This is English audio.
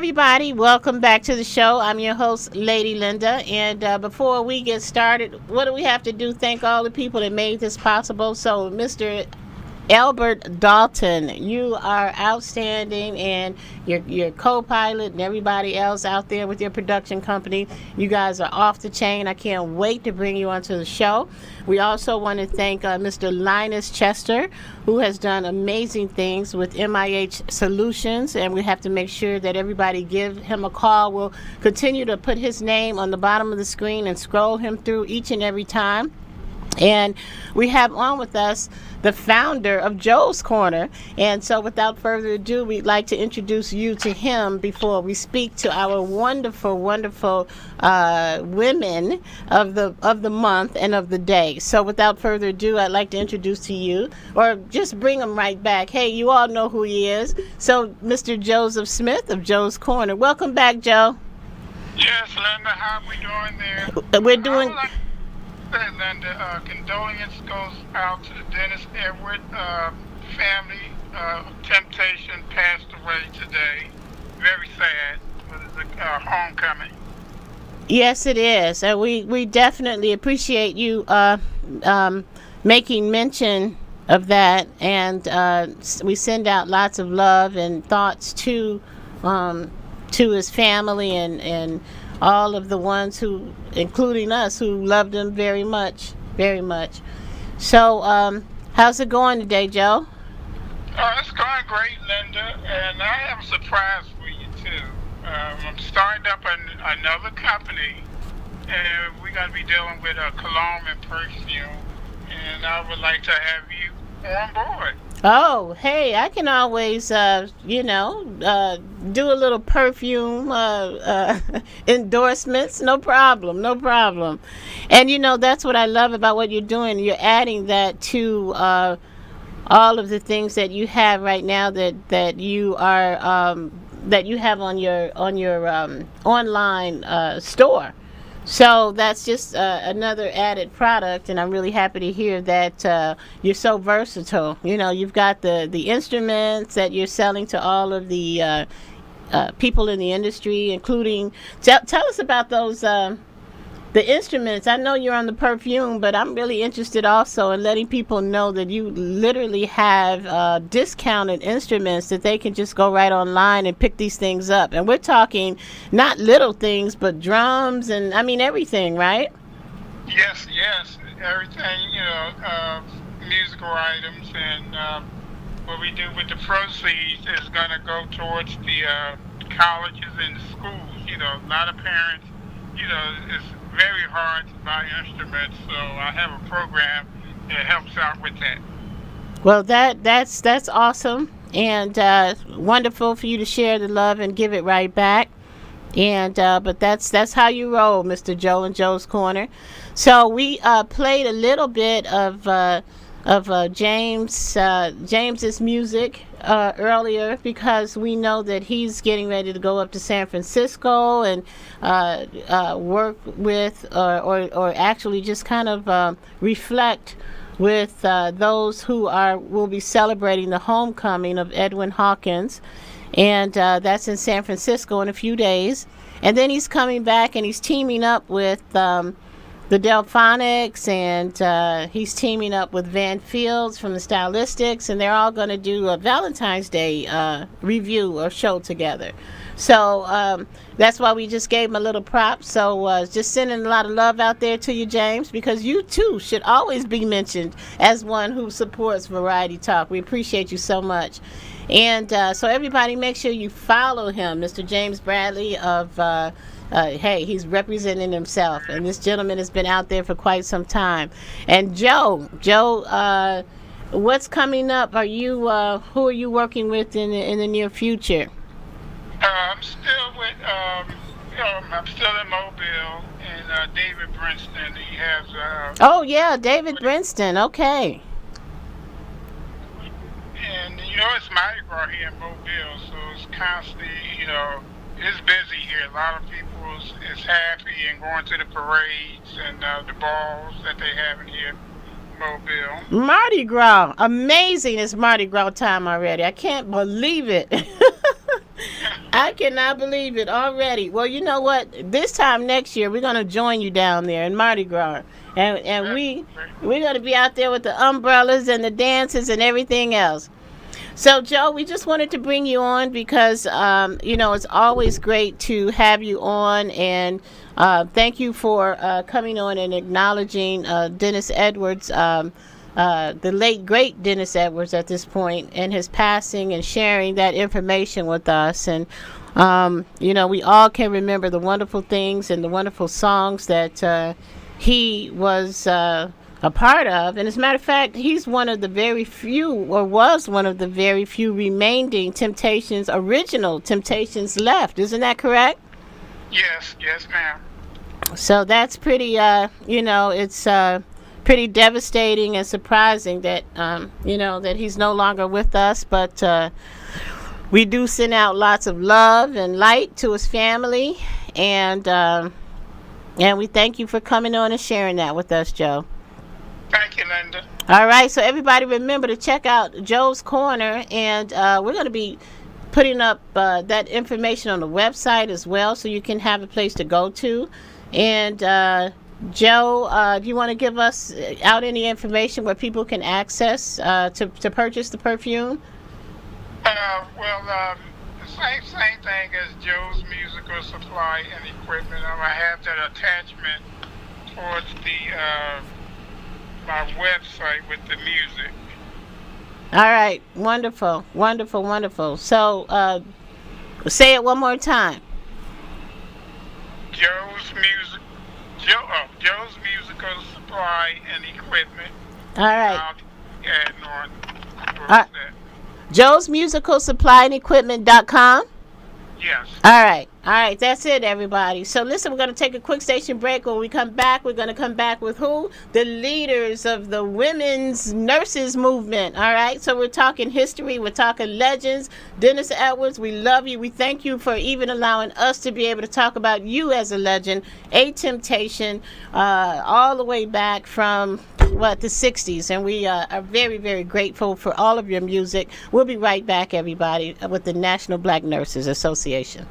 everybody. Welcome back to the show. I'm your host, Lady Linda. And before we get started, what do we have to do? Thank all the people that made this possible. So, Mr. Albert Dalton, you are outstanding, and your co-pilot and everybody else out there with your production company, you guys are off the chain. I can't wait to bring you onto the show. We also want to thank Mr. Linus Chester, who has done amazing things with MIH Solutions, and we have to make sure that everybody give him a call. We'll continue to put his name on the bottom of the screen and scroll him through each and every time. And we have on with us the founder of Joe's Corner. And so without further ado, we'd like to introduce you to him before we speak to our wonderful, wonderful women of the month and of the day. So without further ado, I'd like to introduce to you, or just bring him right back. Hey, you all know who he is. So Mr. Joseph Smith of Joe's Corner. Welcome back, Joe. Yes, Linda, how are we doing there? We're doing... Linda, condolence goes out to the Dennis Edward family. Temptation passed away today. Very sad, but it's a homecoming. Yes, it is. We definitely appreciate you making mention of that, and we send out lots of love and thoughts to his family and all of the ones who, including us, who loved him very much, very much. So, how's it going today, Joe? It's going great, Linda, and I have a surprise for you, too. I'm starting up another company, and we're going to be dealing with a cologne and perfume, and I would like to have you on board. Oh, hey, I can always, do a little perfume endorsements. No problem, no problem. And, that's what I love about what you're doing. You're adding that to all of the things that you have right now that you are that you have on your online store. So that's just another added product, and I'm really happy to hear that you're so versatile. You've got the instruments that you're selling to all of the people in the industry, including... Tell us about those, the instruments. I know you're on the perfume, but I'm really interested also in letting people know that you literally have discounted instruments that they can just go right online and pick these things up. And we're talking not little things, but drums and, everything, right? Yes, everything, musical items, and what we do with the proceeds is going to go towards the colleges and schools. A lot of parents, it's very hard to buy instruments, so I have a program that helps out with that. Well, that's awesome, and wonderful for you to share the love and give it right back. And but that's how you roll, Mr. Joe and Joe's Corner. So we played a little bit of James's music earlier, because we know that he's getting ready to go up to San Francisco and work with or actually just kind of reflect with those who will be celebrating the homecoming of Edwin Hawkins, and that's in San Francisco in a few days. And then he's coming back and he's teaming up with the Delphonics, and he's teaming up with Van Fields from the Stylistics, and they're all going to do a Valentine's Day review or show together. So that's why we just gave him a little prop. So just sending a lot of love out there to you, James, because you too should always be mentioned as one who supports Variety Talk. We appreciate you so much. And so everybody, make sure you follow him, Mr. James Bradley of... hey, he's representing himself, and this gentleman has been out there for quite some time. And Joe, what's coming up? Who are you working with in the near future? I'm still with, I'm still in Mobile, and David Brinston. He has. Oh yeah, David Brinston. Okay. And it's Mardi Gras here in Mobile, so it's constantly, it's busy here. A lot of people is happy and going to the parades and the balls that they have in here in Mobile. Mardi Gras. Amazing. It's Mardi Gras time already. I can't believe it. I cannot believe it already. Well, you know what? This time next year, we're going to join you down there in Mardi Gras. And we're going to be out there with the umbrellas and the dances and everything else. So, Joe, we just wanted to bring you on because, it's always great to have you on. And thank you for coming on and acknowledging Dennis Edwards, the late, great Dennis Edwards at this point, and his passing and sharing that information with us. And, we all can remember the wonderful things and the wonderful songs that he was a part of. And as a matter of fact, he's one of the very few, or was one of the very few remaining original Temptations left. Isn't that correct? Yes, ma'am. So that's pretty, it's pretty devastating and surprising that, that he's no longer with us. But we do send out lots of love and light to his family. And we thank you for coming on and sharing that with us, Joe. Thank you, Linda. All right, so everybody remember to check out Joe's Corner, and we're going to be putting up that information on the website as well, so you can have a place to go to. And Joe, if you want to give us out any information where people can access to purchase the perfume? The same thing as Joe's Musical Supply and Equipment. I'm going to have that attachment towards my website with the music. All right, wonderful. So, say it one more time. Joe's Musical Supply and Equipment. All right. Adding on. Joe's Musical Supply and Equipment.com. Yes. All right, that's it, everybody. So listen, we're going to take a quick station break. When we come back, we're going to come back with who? The leaders of the women's nurses movement. All right, so we're talking history, we're talking legends. Dennis Edwards, we love you. We thank you for even allowing us to be able to talk about you as a legend, a temptation, all the way back from the 60s. And we are very, very grateful for all of your music. We'll be right back, everybody, with the National Black Nurses Association.